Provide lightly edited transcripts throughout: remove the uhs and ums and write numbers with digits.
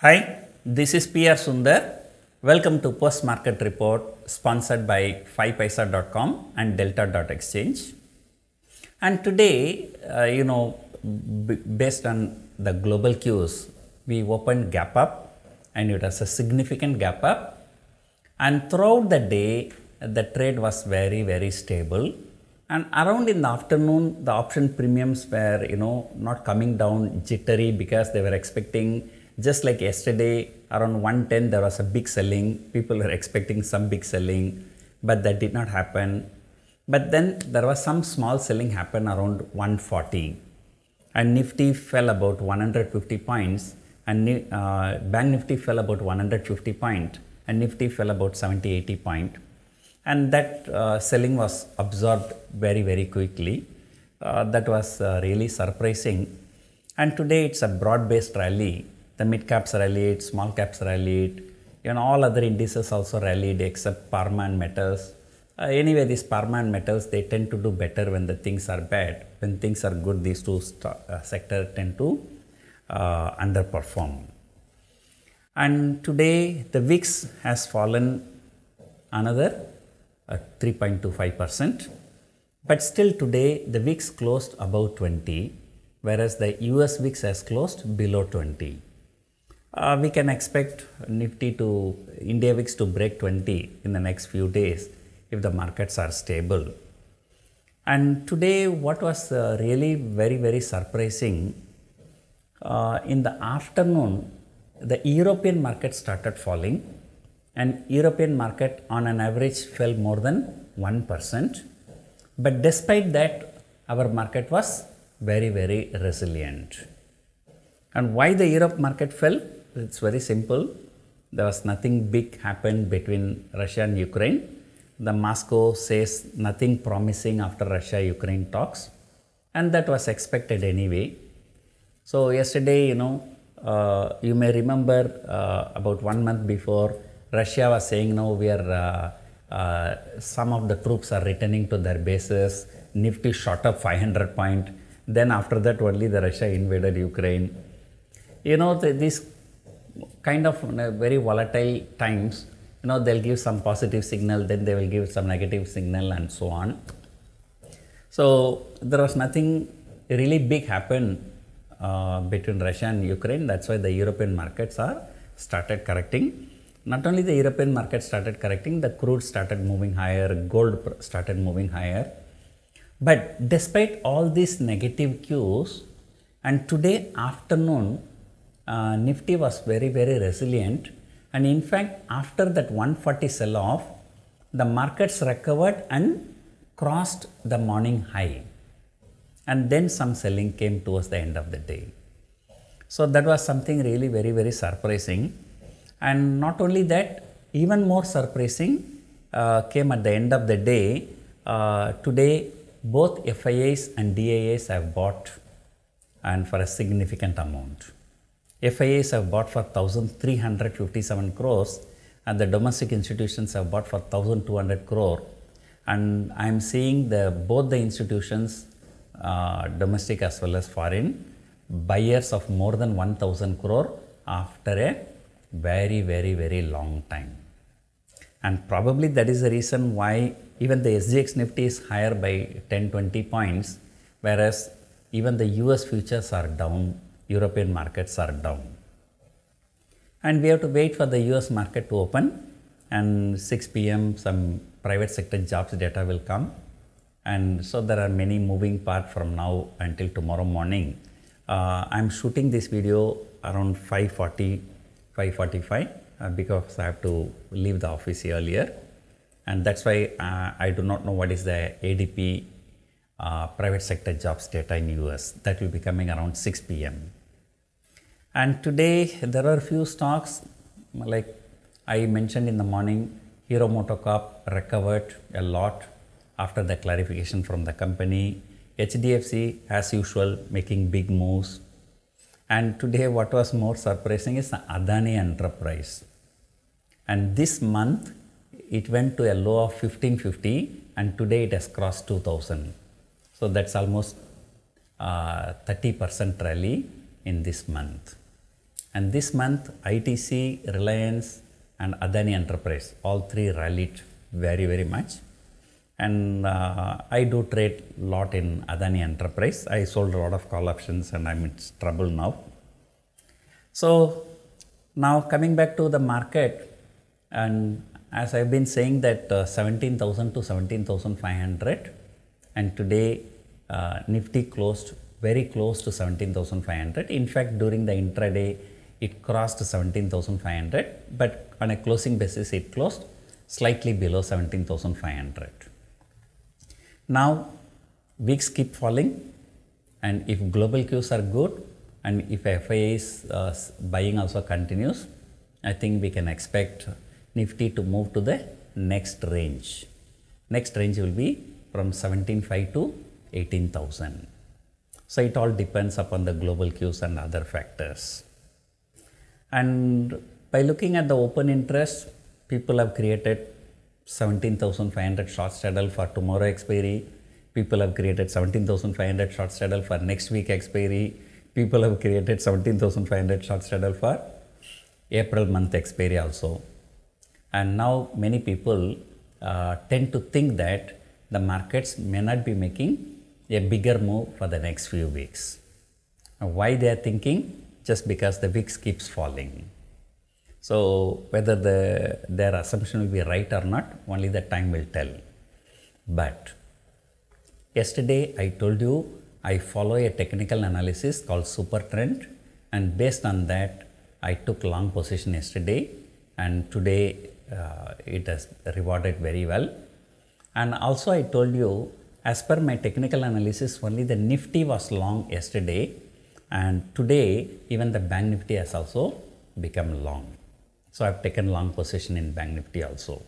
Hi, this is PR Sundar. Welcome to Post Market Report sponsored by FII and Delta.exchange. And today, based on the global cues, we opened gap up and it was a significant gap up. And throughout the day, the trade was very stable. And around in the afternoon, the option premiums were, not coming down jittery because they were expecting, just like yesterday, around 110, there was a big selling. People were expecting some big selling, but that did not happen. But then there was some small selling happen around 140. And Nifty fell about 150 points, and Bank Nifty fell about 150 points, and Nifty fell about 70-80 points. And that selling was absorbed very quickly. That was really surprising. And today it's a broad-based rally. The mid caps rallied, small caps rallied, all other indices also rallied except pharma and metals. Anyway, these pharma and metals, they tend to do better when the things are bad. When things are good, these two sectors tend to underperform. And today the VIX has fallen another 3.25%. But still today the VIX closed above 20, whereas the US VIX has closed below 20. We can expect India VIX to break 20 in the next few days if the markets are stable. And today what was really very surprising, in the afternoon the European market started falling, and European market on an average fell more than 1%. But despite that, our market was very resilient. And why the Europe market fell? It's very simple. There was nothing big happened between Russia and Ukraine. The Moscow says nothing promising after Russia-Ukraine talks, and that was expected anyway. So yesterday, you may remember about 1 month before, Russia was saying, no, we are some of the troops are returning to their bases. Nifty shot up 500 points. Then after that only the Russia invaded Ukraine. These kind of very volatile times, they'll give some positive signal, then they will give some negative signal and so on. So there was nothing really big happen between Russia and Ukraine. That's why the European markets are started correcting. Not only the European market started correcting, the crude started moving higher, gold started moving higher. But despite all these negative cues, and today afternoon, Nifty was very resilient, and in fact after that 140 sell-off, the markets recovered and crossed the morning high, and then some selling came towards the end of the day. So that was something really very surprising. And not only that, even more surprising came at the end of the day. Today both FIIs and DIIs have bought, and for a significant amount. FIIs have bought for 1,357 crores, and the domestic institutions have bought for 1,200 crore. And I am seeing both the institutions, domestic as well as foreign, buyers of more than 1,000 crore after a very long time. And probably that is the reason why even the SGX Nifty is higher by 10-20 points, whereas even the US futures are down, European markets are down. And we have to wait for the US market to open, and 6 p.m. some private sector jobs data will come. And so there are many moving parts from now until tomorrow morning. I'm shooting this video around 5:45 because I have to leave the office earlier, and that's why I do not know what is the ADP private sector jobs data in US. That will be coming around 6 p.m. And today there are few stocks, like I mentioned in the morning, Hero MotoCorp recovered a lot after the clarification from the company. HDFC as usual making big moves. And today what was more surprising is the Adani Enterprise. And this month it went to a low of 1550, and today it has crossed 2000. So that's almost 30% rally in this month. And this month, ITC, Reliance, and Adani Enterprise, all three rallied very much. And I do trade a lot in Adani Enterprise. I sold a lot of call options and I'm in trouble now. So now coming back to the market, and as I've been saying that 17,000 to 17,500, and today Nifty closed very close to 17,500. In fact, during the intraday, it crossed 17,500, but on a closing basis, it closed slightly below 17,500. Now, weeks keep falling, and if global cues are good, and if FII's buying also continues, I think we can expect Nifty to move to the next range. Next range will be from 17,500 to 18,000. So it all depends upon the global cues and other factors. And by looking at the open interest, people have created 17,500 short straddle for tomorrow expiry. People have created 17,500 short straddle for next week expiry. People have created 17,500 short straddle for April month expiry also. And now many people tend to think that the markets may not be making a bigger move for the next few weeks. Why they are thinking? Just because the VIX keeps falling. So whether their assumption will be right or not, only the time will tell. But yesterday I told you I follow a technical analysis called super trend, and based on that I took long position yesterday, and today it has rewarded very well. And also I told you, as per my technical analysis, only the Nifty was long yesterday, and today even the Bank Nifty has also become long. So I've taken long position in Bank Nifty also.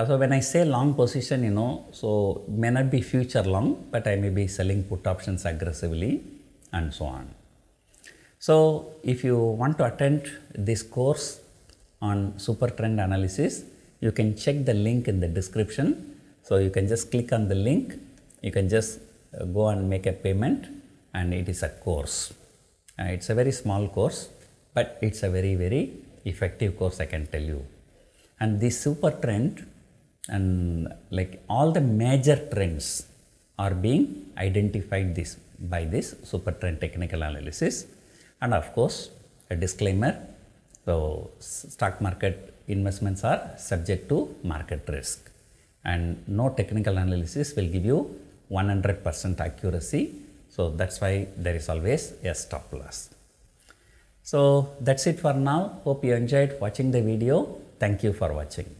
So when I say long position, so may not be future long, but I may be selling put options aggressively and so on. So if you want to attend this course on super trend analysis, you can check the link in the description. So you can just click on the link, you can just go and make a payment, and it is a course. It's a very small course, but it's a very effective course, I can tell you. And this super trend, and like all the major trends are being identified by this super trend technical analysis. And of course, a disclaimer, so stock market investments are subject to market risk, and no technical analysis will give you 100% accuracy. So that's why there is always a stop loss. So that's it for now. Hope you enjoyed watching the video. Thank you for watching.